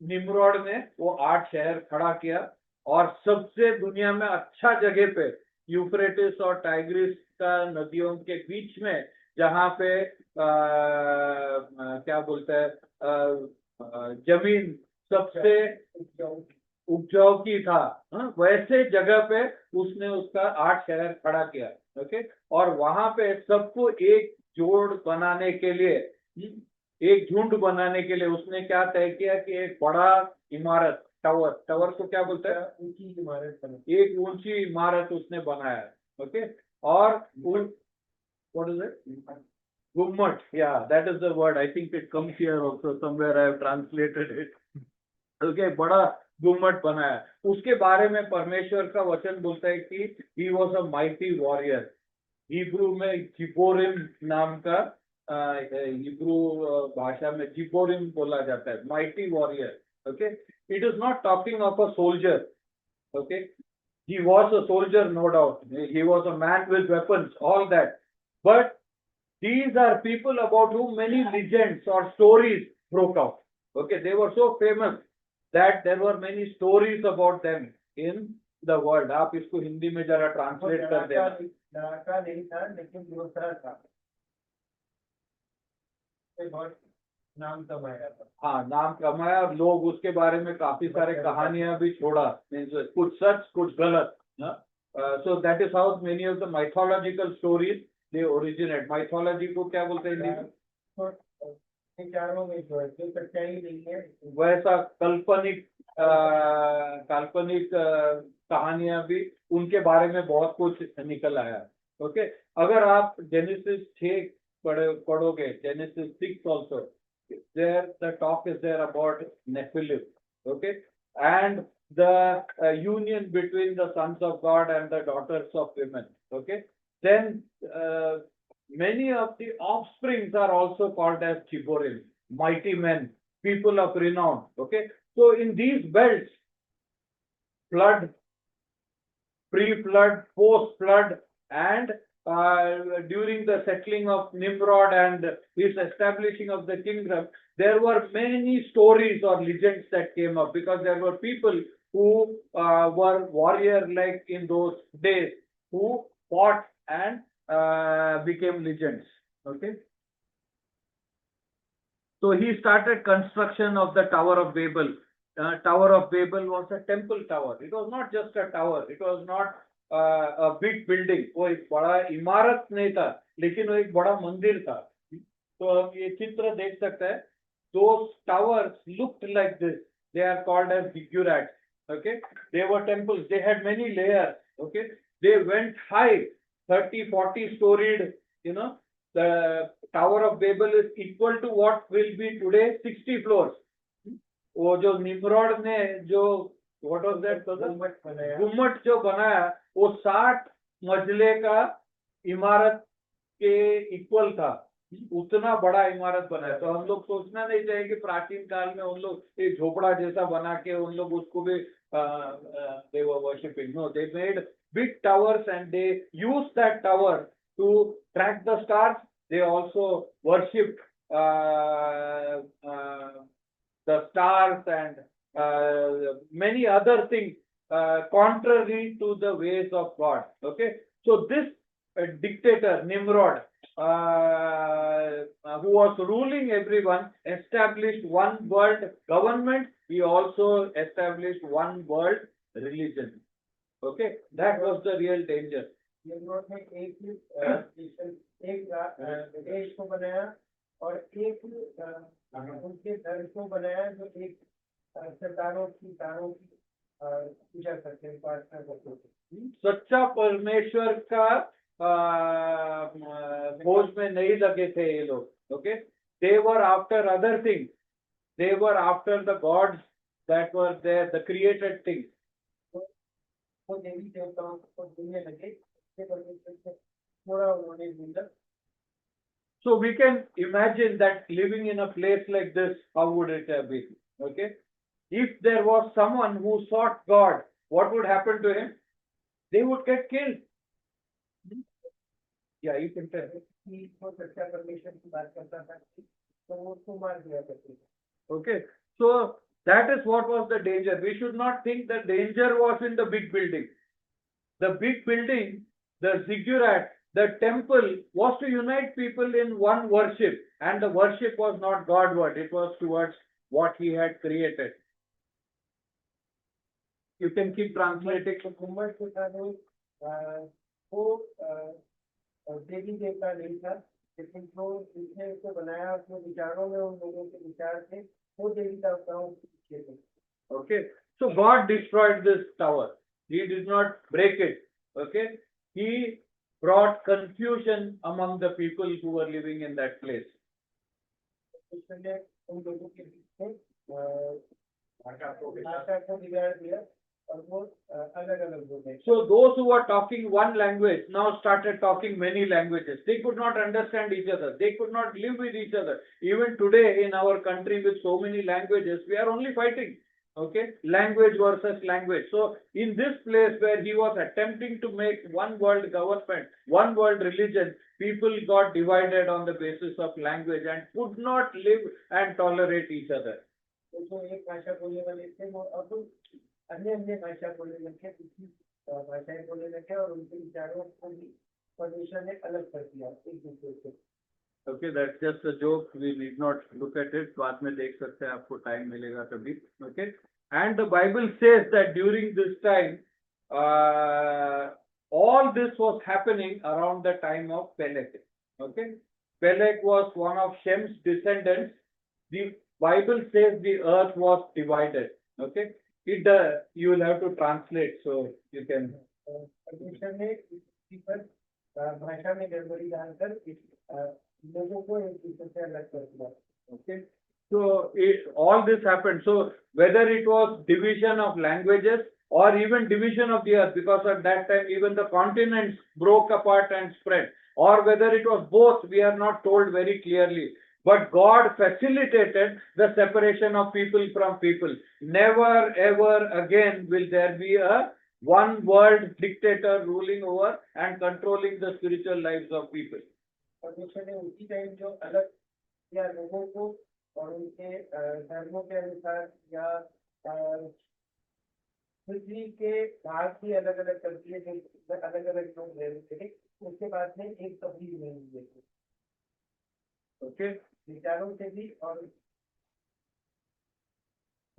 निम्रोड ने वो 8 शहर खड़ा किया. और सबसे दुनिया में अच्छा जगह पे यूफ्रेटिस और टाइग्रिस का नदियों के बीच में, जहाँ पे क्या बोलते हैं जमीन सबसे उपजाऊ की था, वैसे जगह पे उसने उसका 8 शहर खड़ा किया. ओके, और वहां पे सबको एक जोड़ बनाने के लिए, एक झुंड बनाने के लिए उसने क्या तय किया कि एक बड़ा इमारत, टावर को क्या बोलते हैं, ऊंची इमारत. एक ऊंची इमारत उसने बनाया. ओके, और what is it? Gummit. Yeah, that is the word. I think it comes here also somewhere. I have translated it. Okay, बड़ा गुम्मट बनाया. उसके बारे में परमेश्वर का वचन बोलता है कि he was a mighty warrior. Hebrew में जिबोरिम नाम का, हिब्रू भाषा में जिबोरिम बोला जाता है, mighty warrior. Okay, it is not talking of a soldier. Okay, he was a soldier, no doubt. He was a man with weapons, all that. But these are people about whom many legends or stories broke out. Okay, they were so famous that there were many stories about them in the world. आप इसको हिंदी में जरा translate कर देना. लड़का नहीं था, लेकिन योद्धा था. बहुत नाम कमाया था. हाँ, नाम कमाया. लोग उसके बारे में काफी सारे कहानियां भी छोड़ा, कुछ सच कुछ गलत. So that is how many of the mythological stories they originate. Mythology को क्या बोलते हैं? चारों में जो है कोई सच्चाई नहीं है. वैसा काल्पनिक कहानियां भी उनके बारे में बहुत कुछ निकल आया. ओके, अगर आप जेनेसिस 6 पढ़ोगे, genesis 6 also, there the talk is there about Nephilim. Okay, and the union between the sons of God and the daughters of women. Okay, then many of the offsprings are also called as Giborim, mighty men. people of renown. Okay, so in these belts, flood, pre-flood, post-flood, and during the settling of Nimrod and his establishing of the kingdom, there were many stories or legends that came up, because there were people who were warrior-like in those days, who fought and became legends. Okay. So he started construction of the Tower of Babel. Tower of Babel was a temple tower. It was not just a tower. It was not a big building. वो एक बड़ा इमारत नहीं था, लेकिन वो एक बड़ा मंदिर था. तो हम ये चित्र देख सकते हैं. Those towers looked like this. They are called as ziggurats. Okay, they were temples. They had many layers. Okay, they went high, 30, 40 storied. You know, the Tower of Babel is equal to what will be today 60 floors. वो जो निम्रोड ने जो what was that? गुम्मट जो बनाया वो 60 मजले का इमारत के इक्वल था. उतना बड़ा इमारत बनाया. तो हम लोग सोचना नहीं चाहिए कि प्राचीन काल में उन लोग एक झोपड़ा जैसा बना के उन लोग उसको भी they were worshipping. No, they made big towers and they used that tower to track the stars. They also worshipped the stars and many other things contrary to the ways of God. Okay, so this dictator Nimrod, who was ruling everyone, established one world government. He also established one world religion. Okay, that was the real danger. निम्रोड ने एक देश को बनाया और एक उनके धर्म को बनाया, जो एक तारों की पूजा करते हैं, प्रार्थना करते हैं. सच्चा परमेश्वर का खोज में नहीं लगे थे ये लोग. Okay, they were after other things. They were after the gods that were there, the created things. वो देवी देवताओं को ढूंढने लगे, परमेश्वर से थोड़ा उन्होंने ढूंढा. So we can imagine that living in a place like this, how would it have been? Okay, if there was someone who sought God, what would happen to him? They would get killed. Yeah, you can tell. कि वो सच्चा परमेश्वर की बात करता था तो वो उसको मार दिया करते थे. Okay, so that is what was the danger. We should not think the danger was in the big building. The big building, the ziggurat, the temple was to unite people in one worship, and the worship was not Godward, it was towards what he had created. You can keep translating. तो गुम्बद के साथ वो देवी देवता नहीं था, लेकिन जो जिसने उसको बनाया, उसके विचारों में उन लोगों के विचार थे, वो देवी देवताओं के पीछे थे. Okay, so God destroyed this tower. He did not break it. Okay, he brought confusion among the people who were living in that place. उसने उन लोगों के बीच में भाषा को बिगाड़ दिया और वो अलग अलग हो गए. So those who were talking one language now started talking many languages. They could not understand each other. They could not live with each other. Even today in our country with so many languages, we are only fighting. Okay, language versus language. So in this place where he was attempting to make one world government, one world religion, people got divided on the basis of language and could not live and tolerate each other. तो जो एक भाषा बोलने वाले थे वो अब अन्य अन्य भाषा बोलने लगे, दूसरी भाषाएं बोलने लगे और उनके विचारों को भी परमेश्वर ने अलग कर दिया एक दूसरे से. Okay, that's just a joke. We need not look at it. बाद में देख सकते हैं, आपको time मिलेगा तभी. Okay, and the Bible says that during this time, all this was happening around the time of Peleg. Okay, Peleg was one of Shem's descendants. The Bible says the earth was divided. Okay, it you will have to translate so you can. परमेश्वर ने इसी पर भाषा में गड़बड़ी डालकर लोगों को एक दूसरे से अलग कर दिया. Okay, so all this happened. So whether it was division of languages or even division of the earth, because at that time even the continents broke apart and spread, or whether it was both, we are not told very clearly. but God facilitated the separation of people from people. Never ever again will there be a one world dictator ruling over and controlling the spiritual lives of people. परमेश्वर ने उसी time जो अलग किया लोगों को और उनके धर्मों के अनुसार या पृथ्वी के भाग की अलग अलग कर दिए जो अलग अलग लोग रहते थे, उसके बाद में एक तब्दील नहीं हुई थी। Okay, विचारों से भी और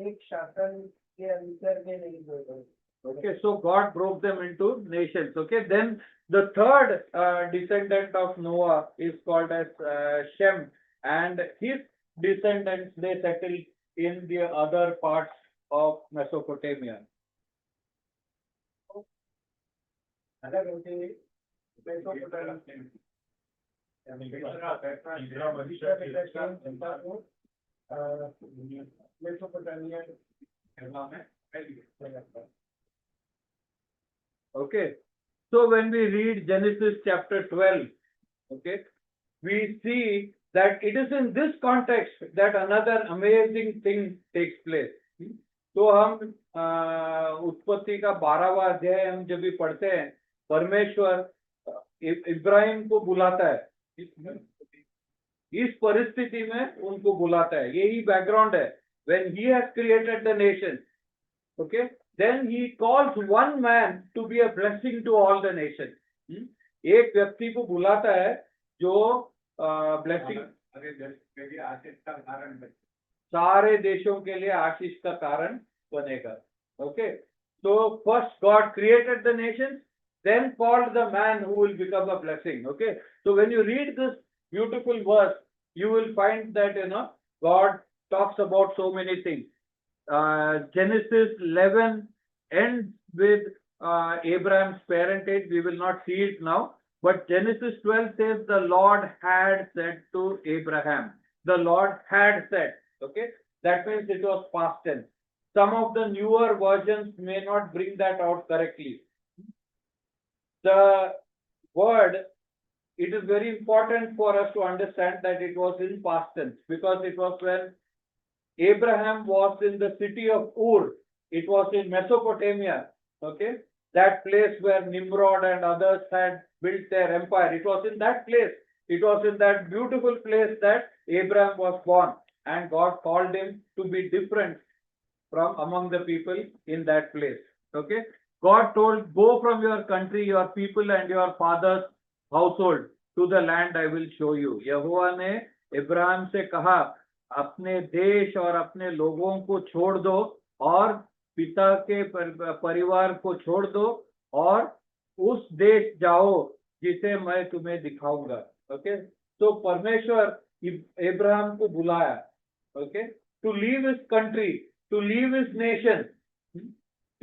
एक शासन के अंतर में नहीं हुए। okay, so God broke them into nations. Okay, then the third descendant of Noah is called as Shem, and his descendants they settled in the other parts of Mesopotamia. अलग होते हुए Mesopotamia Okay, so when we read Genesis chapter 12, okay, we see that it is in this context that another amazing thing takes place. तो हम उत्पत्ति का 12वां अध्याय हम जब भी पढ़ते हैं, परमेश्वर इब्राहिम को बुलाता है, इस परिस्थिति में उनको बुलाता है, यही बैकग्राउंड है. When he has created the nation, okay, then he calls one man to be a blessing to all the nations. एक व्यक्ति को बुलाता है जो ब्लेसिंग सारे देशों के लिए आशीष का कारण बनेगा. Okay, so first God created the nations, then called the man who will become a blessing. Okay, so when you read this beautiful verse, you will find that God talks about so many things. Genesis 11 ends with Abraham's parentage. We will not see it now, but Genesis 12 says the Lord had said to Abraham. The Lord had said. Okay, that means it was past tense. Some of the newer versions may not bring that out correctly. The word, it is very important for us to understand that it was in past tense, because it was when Abraham was in the city of Ur. It was in Mesopotamia, okay, that place where Nimrod and others had built their empire. It was in that place, it was in that beautiful place that Abraham was born, and God called him to be different from among the people in that place. Okay, God told, go from your country, your people and your father's household to the land I will show you. यहोवा ने इब्राहिम से कहा, अपने देश और अपने लोगों को छोड़ दो और पिता के परिवार को छोड़ दो और उस देश जाओ जिसे मैं तुम्हें दिखाऊंगा. ओके, तो परमेश्वर इब्राहिम को बुलाया, okay, to leave his country, to leave his nation.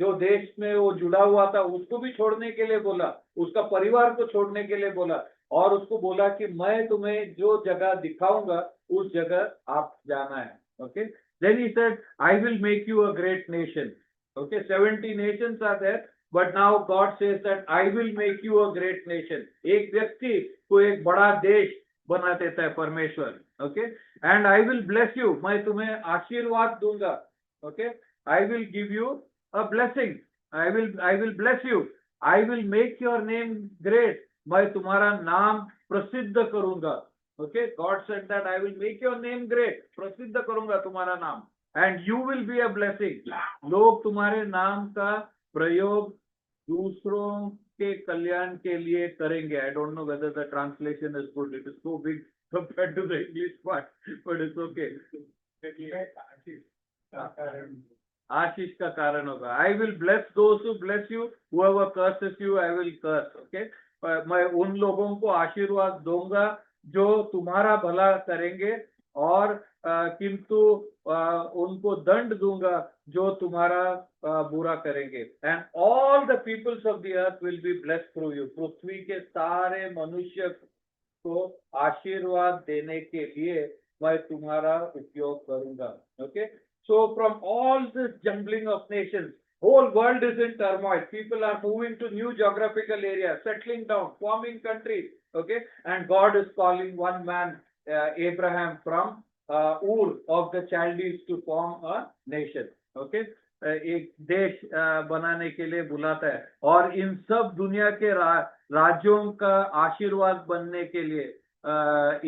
जो देश में वो जुड़ा हुआ था उसको भी छोड़ने के लिए बोला, उसका परिवार को छोड़ने के लिए बोला, और उसको बोला कि मैं तुम्हें जो जगह दिखाऊंगा उस जगह आप जाना है. Okay, then he said, I will make you a great nation. Okay, 70 nations are there, but now God says that I will make you a great nation. एक व्यक्ति को एक बड़ा देश बना देता है परमेश्वर. Okay, and I will bless you, मैं तुम्हें आशीर्वाद दूंगा. Okay, I will give you a blessing. I will bless you. I will make your name great. मैं तुम्हारा नाम प्रसिद्ध करूंगा. Okay, God said that I will make your name great. प्रसिद्ध करूंगा तुम्हारा नाम. And you will be a blessing. लोग तुम्हारे नाम का प्रयोग दूसरों के कल्याण के लिए करेंगे. I don't know whether the translation is good. It is so big compared to the English part, but it's okay. आशीष का कारण होगा. I will bless those who bless you. Whoever curses you, I will curse. Okay, मैं उन लोगों को आशीर्वाद दूंगा जो तुम्हारा भला करेंगे, और किंतु उनको दंड दूंगा जो तुम्हारा बुरा करेंगे. And all the peoples of the earth will be blessed through you. पृथ्वी के सारे मनुष्य को आशीर्वाद देने के लिए मैं तुम्हारा उपयोग करूंगा. Okay, so from all this jumbling of nations, whole world is in turmoil. People are moving to new geographical areas, settling down, forming countries. Okay, and God is calling one man, Abraham from Ur of the Chaldees to form a nation. Okay, एक देश बनाने के लिए बुलाता है और इन सब दुनिया के राज्यों का आशीर्वाद बनने के लिए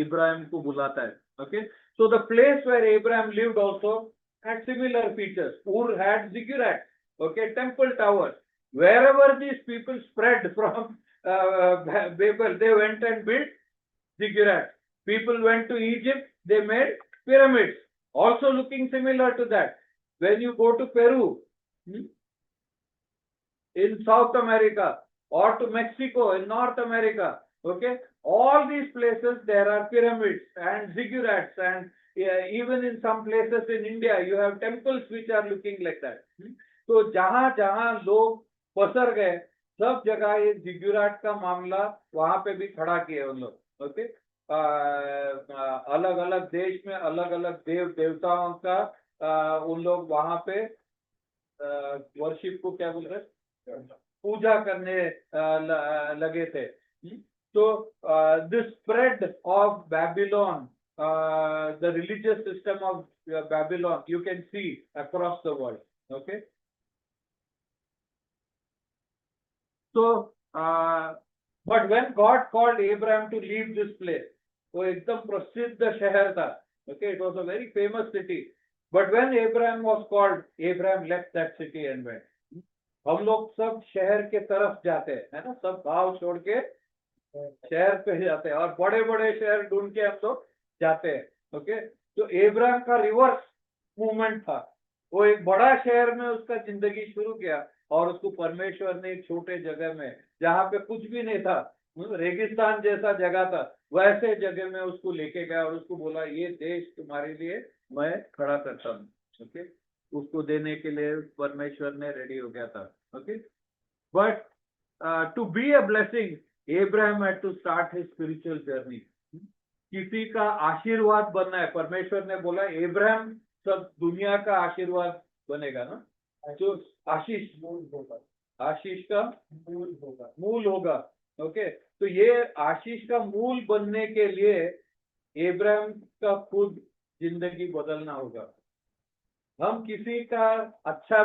इब्राहिम को बुलाता है. Okay, so the place where Abraham lived also had similar features. Ur had ziggurat, okay, temple towers. Wherever these people spread from Babel, they went and built ziggurat. People went to Egypt, they made pyramids, also looking similar to that. When you go to Peru, in South America, or to Mexico in North America, okay, all these places there are pyramids and ziggurats, and even in some places in India you have temples which are looking like that. तो जहां जहां लोग पसर गए सब जगह ये जिगुराट का मामला वहां पे भी खड़ा किए उन लोग. ओके, अलग अलग देश में अलग अलग देव देवताओं का उन लोग वहां पे वर्शिप को क्या बोल रहे, पूजा करने लगे थे. तो this spread of Babylon, the religious system of Babylon, you can see across the world. Okay, so but when God called Abraham to leave this place, वो एकदम प्रसिद्ध शहर था. Okay, it was a very famous city. But when Abraham was called, Abraham left that city and went. हम लोग सब शहर के तरफ जाते हैं, है ना, सब गांव छोड़ के शहर पे जाते हैं और बड़े बड़े शहर ढूंढ के हम लोग जाते हैं. ओके, तो एब्राहम का रिवर्स मूवमेंट था. वो एक बड़ा शहर में उसका जिंदगी शुरू किया और उसको परमेश्वर ने एक छोटे जगह में जहाँ पे कुछ भी नहीं था, रेगिस्तान जैसा जगह था, वैसे जगह में उसको लेके गया और उसको बोला ये देश तुम्हारे लिए मैं खड़ा करता हूँ. ओके, उसको देने के लिए परमेश्वर ने रेडी हो गया था. Okay, but to be a blessing Abraham had to start his spiritual journey. किसी का आशीर्वाद बनना है, परमेश्वर ने बोला एब्राहम सब दुनिया का आशीर्वाद बनेगा ना, जो आशीष मूल होगा, आशीष का मूल होगा. ओके, तो ये आशीष का मूल बनने के लिए एब्राहम का खुद जिंदगी बदलना होगा. हम किसी का अच्छा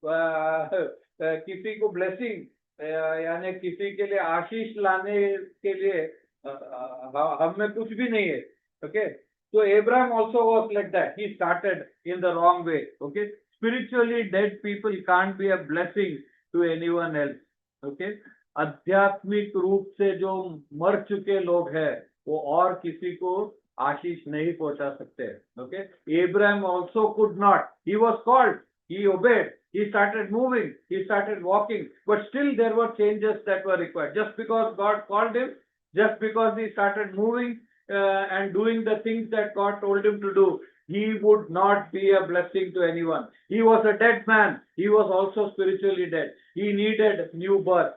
किसी को ब्लेसिंग यानी किसी के लिए आशीष लाने के लिए हम में कुछ भी नहीं है. Okay, so Abraham also was like that. He started in the wrong way. Okay, spiritually dead people can't be a blessing to anyone else. Okay, आध्यात्मिक रूप से जो मर चुके लोग हैं वो और किसी को आशीष नहीं पहुंचा सकते. Okay, Abraham also could not. He was called. He obeyed. He started moving. He started walking. But still there were changes that were required. Just because God called him, just because he started moving and doing the things that God told him to do, he would not be a blessing to anyone. He was a dead man. He was also spiritually dead. He needed new birth.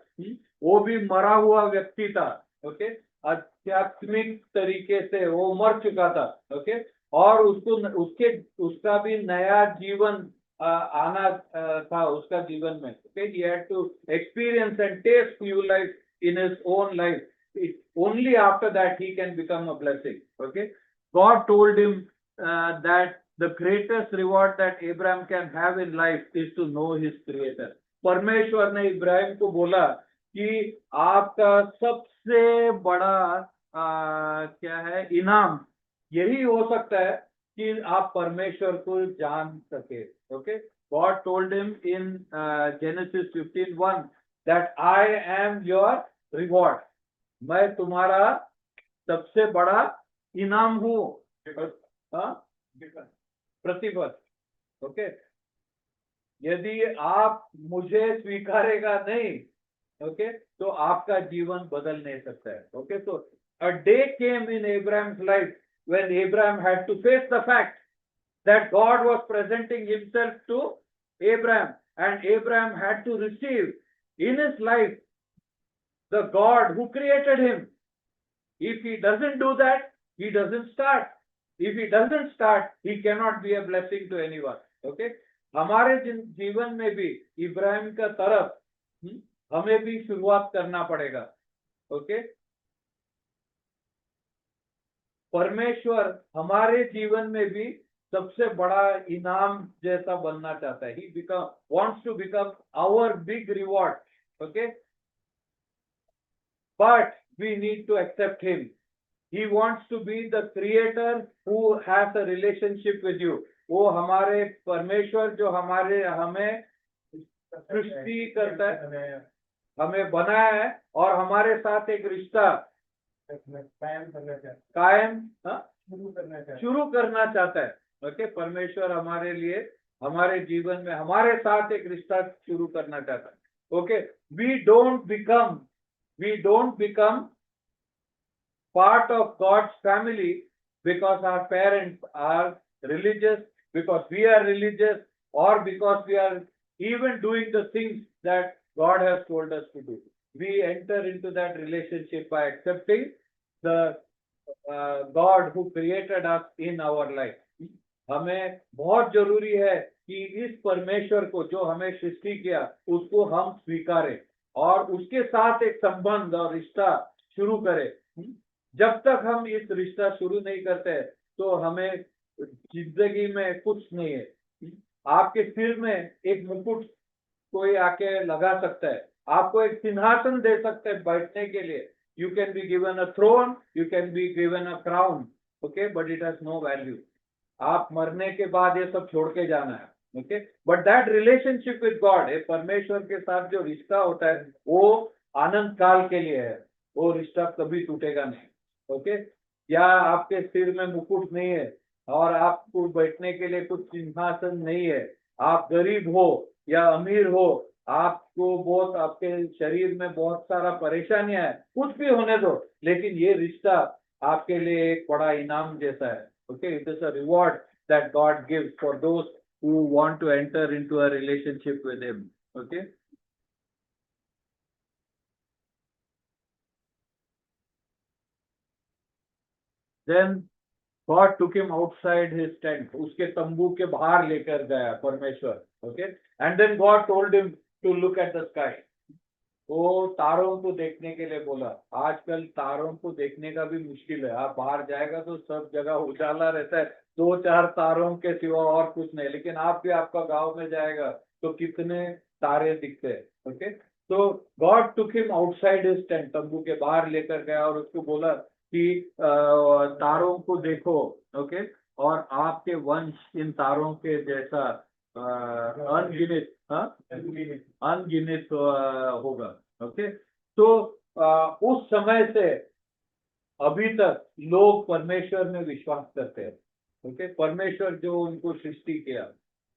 वो भी मरा हुआ व्यक्ति था. Okay, आध्यात्मिक तरीके से वो मर चुका था. ओके, और उसका भी नया जीवन आना था उसका जीवन में. Okay, he had to experience and taste new life in his own life. Only after that he can become a blessing. Okay, God told him that the greatest reward that Abraham can have in life is to know his creator. परमेश्वर ने इब्राहिम को बोला कि आपका सबसे बड़ा क्या है इनाम यही हो सकता है कि आप परमेश्वर को जान सके. Okay, God told him in Genesis 15:1 that I am your reward. मैं तुम्हारा सबसे बड़ा इनाम हूँ, प्रतिफल. ओके, यदि आप मुझे स्वीकारेगा नहीं, ओके, तो आपका जीवन बदल नहीं सकता है. Okay, so a day came in Abraham's life when Abraham had to face the fact that God was presenting himself to Abraham, and Abraham had to receive in his life the God who created him. If he doesn't do that, he doesn't start. If he doesn't start, he cannot be a blessing to anyone. Okay, हमारे जीवन में भी इब्राहिम का तरफ हमें भी शुरुआत करना पड़ेगा. ओके, परमेश्वर हमारे जीवन में भी सबसे बड़ा इनाम जैसा बनना चाहता है. He wants to become our big reward. Okay, but we need to accept him. He wants to be the creator who has a relationship with you. वो हमारे परमेश्वर जो हमें सृष्टि करता है, हमें बनाया है और हमारे साथ एक रिश्ता कायम शुरू करना चाहता है. ओके, परमेश्वर हमारे लिए हमारे जीवन में हमारे साथ एक रिश्ता शुरू करना चाहता है. Okay, we don't become part of God's family because our parents are religious, because we are religious, or because we are even doing the things that God has told us to do. We enter into that relationship by accepting the God who created us in our life. हमें बहुत जरूरी है कि इस परमेश्वर को जो हमें सृष्टि किया उसको हम स्वीकारें और उसके साथ एक संबंध और रिश्ता शुरू करें. जब तक हम इस रिश्ता शुरू नहीं करते तो हमें जिंदगी में कुछ नहीं है. आपके सिर में एक मुकुट कोई आके लगा सकता है, आपको एक सिंहासन दे सकते हैं बैठने के लिए. You can be given a throne, you can be given a crown, okay, but it has no value. आप मरने के बाद ये सब छोड़ के जाना है. Okay, but that relationship with God, परमेश्वर के साथ जो रिश्ता होता है वो आनंद काल के लिए है. वो रिश्ता कभी टूटेगा नहीं. ओके, या आपके सिर में मुकुट नहीं है और आपको बैठने के लिए कुछ सिंहासन नहीं है, आप गरीब हो या अमीर हो, आपको बहुत आपके शरीर में बहुत सारा परेशानियां है, कुछ भी होने दो, लेकिन ये रिश्ता आपके लिए एक बड़ा इनाम जैसा है. Okay, it is a reward that God gives for those who want to enter into a relationship with him. Okay, then God took him outside his tent. उसके तंबू के बाहर लेकर गया परमेश्वर. Okay, and then God told him to look at the sky. वो तारों को देखने के लिए बोला. आजकल तारों को देखने का भी मुश्किल है. आप बाहर जाएगा तो सब जगह उजाला रहता है, 2-4 तारों के सिवा और कुछ नहीं. लेकिन आप भी आपका गांव में जाएगा तो कितने तारे दिखते हैं. ओके, तो God took him outside his tent, तंबू के बाहर लेकर गया और उसको बोला कि तारों को देखो. ओके, और आपके वंश इन तारों के जैसा अनगिनत होगा. ओके, तो उस समय से अभी तक लोग परमेश्वर में विश्वास करते हैं. ओके, परमेश्वर जो उनको सृष्टि किया,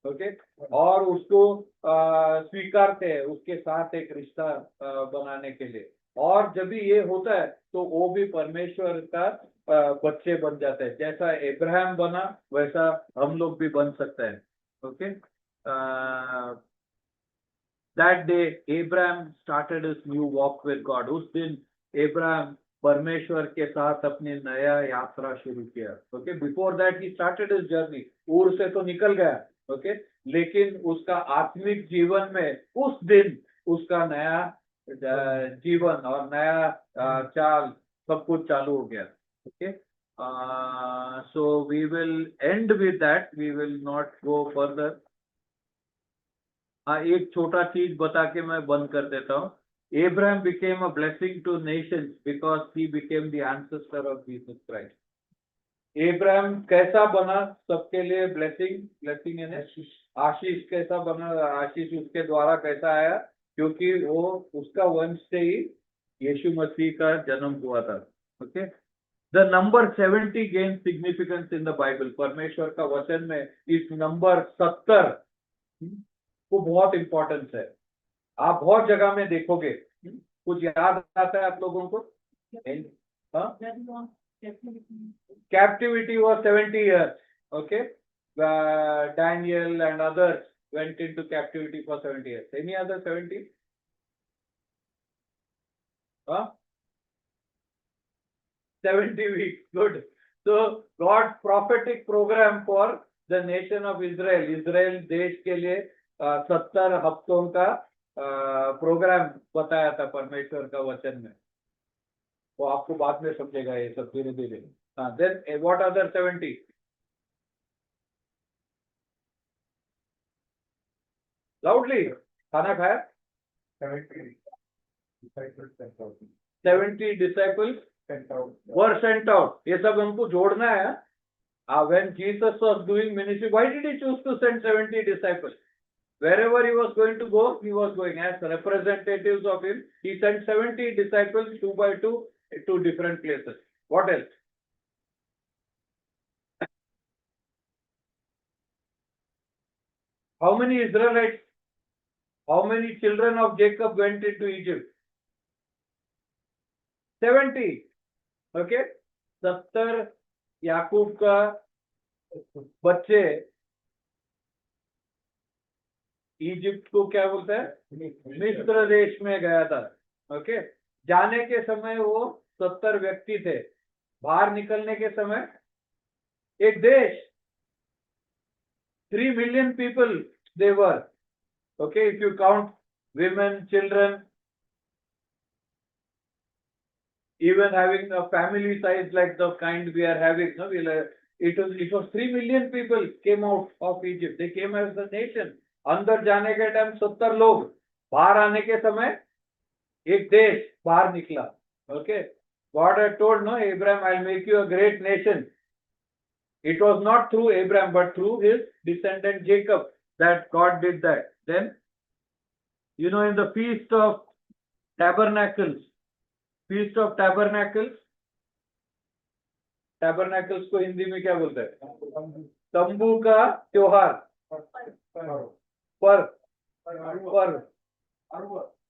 ओके, और उसको स्वीकारते हैं उसके साथ एक रिश्ता बनाने के लिए. और जब भी ये होता है तो वो भी परमेश्वर का बच्चे बन जाते हैं. जैसा इब्राहिम बना वैसा हम लोग भी बन सकते हैं. Okay, that day Ibrahim started his new walk with God. उस दिन इब्राहिम परमेश्वर के साथ अपनी नया यात्रा शुरू किया. Okay, before that he started his journey. ऊर से तो निकल गया. ओके, लेकिन उसका आत्मिक जीवन में उस दिन उसका नया जीवन और नया चाल सब कुछ चालू हो गया. Okay, so we will end with that. We will not go further. एक छोटा चीज बता के मैं बंद कर देता हूँ. Abraham became a blessing to nations because he became the ancestor of Jesus Christ. Abraham कैसा बना सबके लिए blessing है ना, आशीष कैसा बना, आशीष उसके द्वारा कैसा आया, क्योंकि वो उसका वंश से ही यीशु मसीह का जन्म हुआ था. Okay, the number 70 gain significance in the Bible. परमेश्वर का वचन में इस नंबर 70 को बहुत इंपॉर्टेंस है. आप बहुत जगह में देखोगे. कुछ याद आता है आप लोगों को? Captivity was 70 years. Okay, Daniel and others went into captivity for 70 years. Any other 70? 70 weeks. Good. So God's prophetic program for the nation of Israel. Israel देश के लिए 70 हफ्तों का प्रोग्राम बताया था परमेश्वर का वचन में. वो आपको बाद में समझेगा ये सब धीरे धीरे. Then what other 70? Loudly. खाना खाया? 70 disciples were sent out. ये सब हमको जोड़ना है. When Jesus was doing ministry, why did he choose to send 70 disciples? Wherever he was going to go, he was going as representatives of him. He sent 70 disciples 2 by 2 to different places. What else? How many Israelites, how many children of Jacob went into Egypt? 70. Okay? 70 याकूब का बच्चे Egypt को क्या बोलता है? मिस्र देश में गया था. ओके, जाने के समय वो 70 व्यक्ति थे. बाहर निकलने के समय एक देश 3 million people they were. Okay, if you count women, children, even having a family size like the kind we are having, no, it was 3 million people came out of Egypt. They came as a nation. अंदर जाने के time 70 लोग, बाहर आने के समय एक देश बाहर निकला. Okay, God had told, no, Abraham, I'll make you a great nation. It was not through Abraham, but through his descendant Jacob that God did that. Then, you know, in the Feast of Tabernacles, Tabernacles को हिंदी में क्या बोलते हैं? तंबू का त्योहार.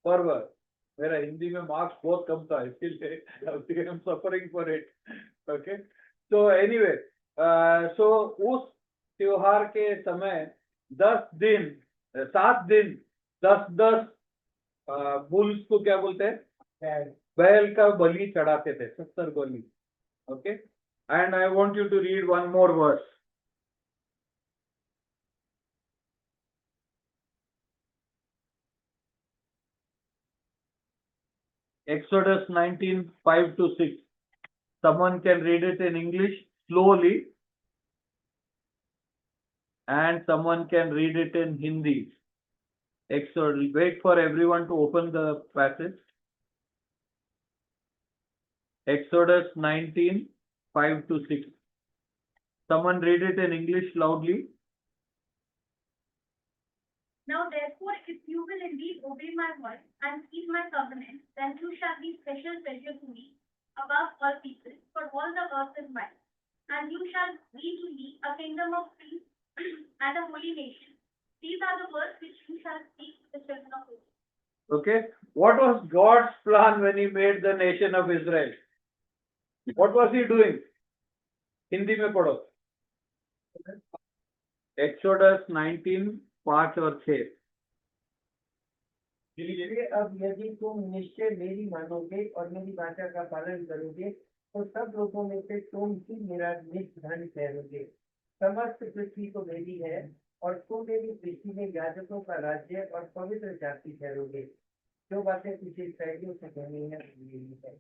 पर्व. मेरा हिंदी में मार्क्स बहुत कम था, इसलिए I am suffering for it. Okay, so anyway, so उस त्योहार के समय 7 दिन 10 बुल्स को क्या बोलते हैं? बैल का बलि चढ़ाते थे, 70 बलि. Okay, and I want you to read one more verse. Exodus 19, 5 to 6. Someone can read it in English slowly, and someone can read it in Hindi. Exodus, wait for everyone to open the passage. Exodus 19, 5 to 6. Someone read it in English loudly. Now therefore, if you will indeed obey my word and keep my covenant, then you shall be special treasure to me above all people, for all the earth is mine. And you shall be to me a kingdom of priests and a holy nation. These are the words which you shall speak to the children of Israel. Okay, what was God's plan when he made the nation of Israel? What was he doing? Hindi में पढ़ो. Exodus 19, 5 और 6. अब यदि तुम निश्चय मेरी मानोगे और मेरी भाषा का पालन करोगे तो सब लोगों में से तुम ही मेरा निज धन ठहरोगे. समस्त पृथ्वी को मेरी है और तुम मेरी पृथ्वी में याजकों का राज्य और पवित्र जाति ठहरोगे. जो बातें तुझे इसराइलियों से कहनी है यही है.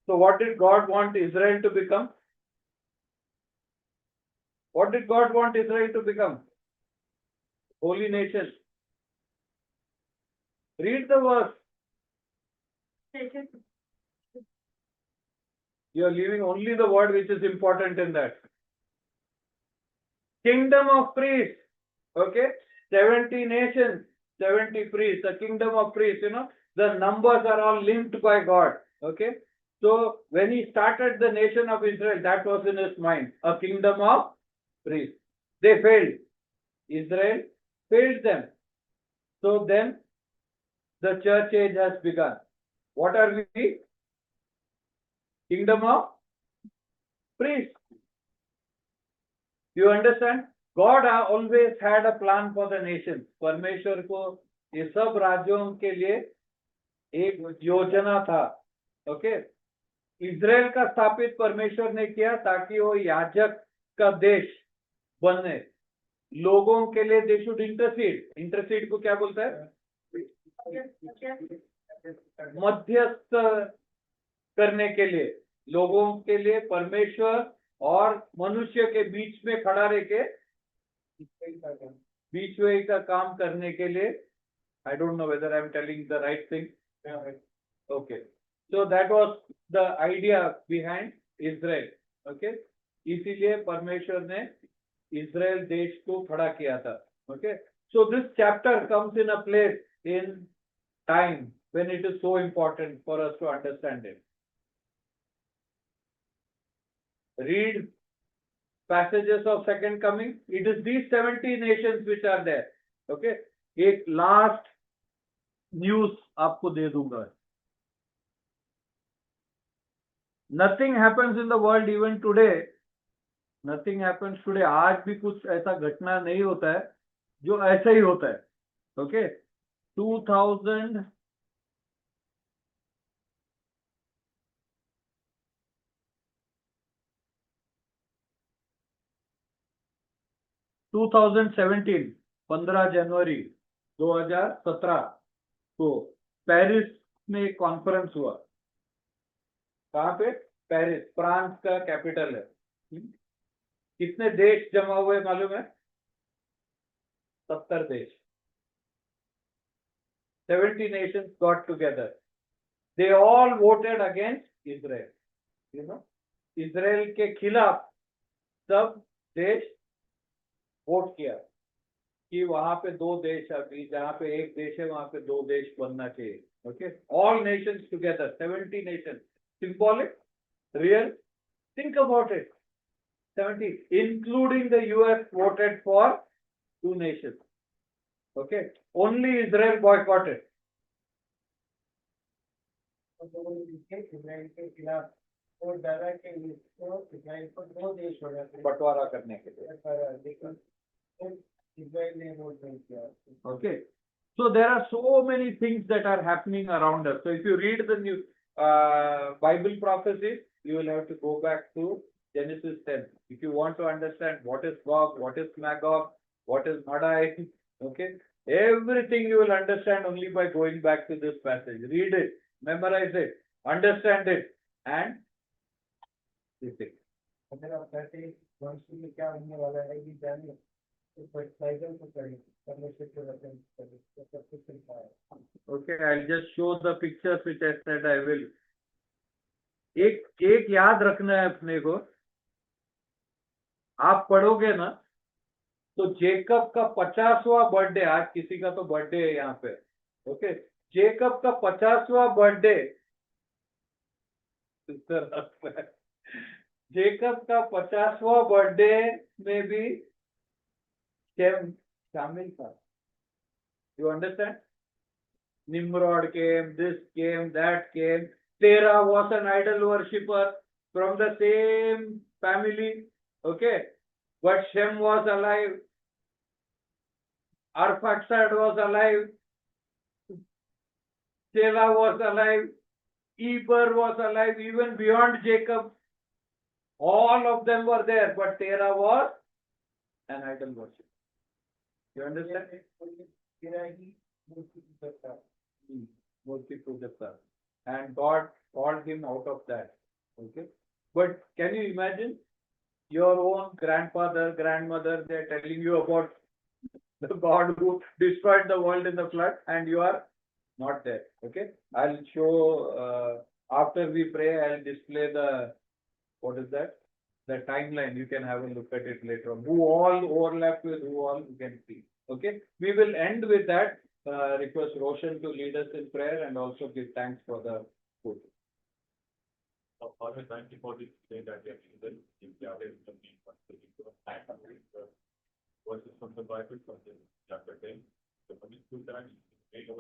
So what did God want Israel to become? What did God want Israel to become? Holy nation. Read the verse. Treasure. You are leaving only the word which is important in that. Kingdom of priests. Okay, 70 nations, 70 priests, a kingdom of priests, you know, the numbers are all linked by God. Okay, so when he started the nation of Israel, that was in his mind, a kingdom of priests. They failed. Israel failed them. So then the church age has begun. What are we? Kingdom of priests. You understand? God always had a plan for the nation. परमेश्वर को ये सब राज्यों के लिए एक योजना था. ओके, इजराइल का स्थापित परमेश्वर ने किया ताकि वो याजक का देश बने. लोगों के लिए दे शुड इंटरसीड. इंटरसीड को क्या बोलता है? मध्यस्थ करने के लिए. लोगों के लिए परमेश्वर और मनुष्य के बीच में खड़ा रह के बीच में का काम करने के लिए, I don't know whether I'm telling the right thing. Okay. So that was the idea behind Israel. Okay. इसीलिए परमेश्वर ने इज़राइल देश को खड़ा किया था. Okay. So this chapter comes in a place in time when it is so important for us to understand it. Read passages of second coming. It is these 70 nations which are there. Okay. एक last news आपको दे दूंगा. Nothing happens in the world even today. Nothing happens today. आज भी कुछ ऐसा घटना नहीं होता है जो ऐसा ही होता है. ओके. 2000 2017 15 जनवरी 2017 को पेरिस में एक कॉन्फ्रेंस हुआ. कहाँ पे? पेरिस, फ्रांस का कैपिटल है. कितने देश जमा हुए मालूम है? 70 देश. 70 nations got together. They all voted against Israel. You know, Israel के खिलाफ सब देश वोट किया कि वहां पे दो देश, अभी जहां पे एक देश है वहां पे दो देश बनना चाहिए. Okay. All Nations together, 70 nations. Symbolic, real. Think about it. 70, including the US, voted for 2 nations. Okay. Only Israel boycotted. Israel के खिलाफ और दादा के इजराइल को दो देश हो जाते हैं बंटवारा करने के लिए. लेकिन इजराइल ने वोट नहीं किया. Okay. So there are so many things that are happening around us. So if you read the new Bible prophecies, you will have to go back to Genesis 10. If you want to understand what is Gog, what is Magog, what is Madai, okay, everything you will understand only by going back to this passage. Read it, memorize it, understand it, and this thing. अगर आप कहते हैं भविष्य में क्या होने वाला है ये जानिए तो बाइबल को पढ़िए, परमेश्वर के वचन पढ़िए, तो सब कुछ लिखा है. Okay, I'll just show the pictures which I said I will. एक याद रखना है अपने को. आप पढ़ोगे ना तो जेकब का 50वां बर्थडे, आज किसी का तो बर्थडे है यहाँ पे. ओके. जेकब का 50वां बर्थडे, जेकब का 50वां बर्थडे में भी शेम शामिल था. You understand? Nimrod came, this came, that came. Terah was an idol worshipper from the same family. Okay. But Shem was alive. Arphaxad was alive. Shelah was alive. Eber was alive, even beyond Jacob. All of them were there, but Terah was an idol worshipper. You understand? तेरा ही मूर्ति की सत्ता. Murti Pujata. And God called him out of that. Okay. But can you imagine your own grandfather, grandmother, they're telling you about the God who destroyed the world in the flood and you are not there. Okay. I'll show, after we pray, I'll display the, what is that? The timeline. You can have a look at it later on. Who all overlap with who all you can see. Okay. We will end with that. Request Roshan to lead us in prayer and also give thanks for the food. Father, thank you for this day that you have given. You have given me verses from the Bible, from the chapter 10. The first two times,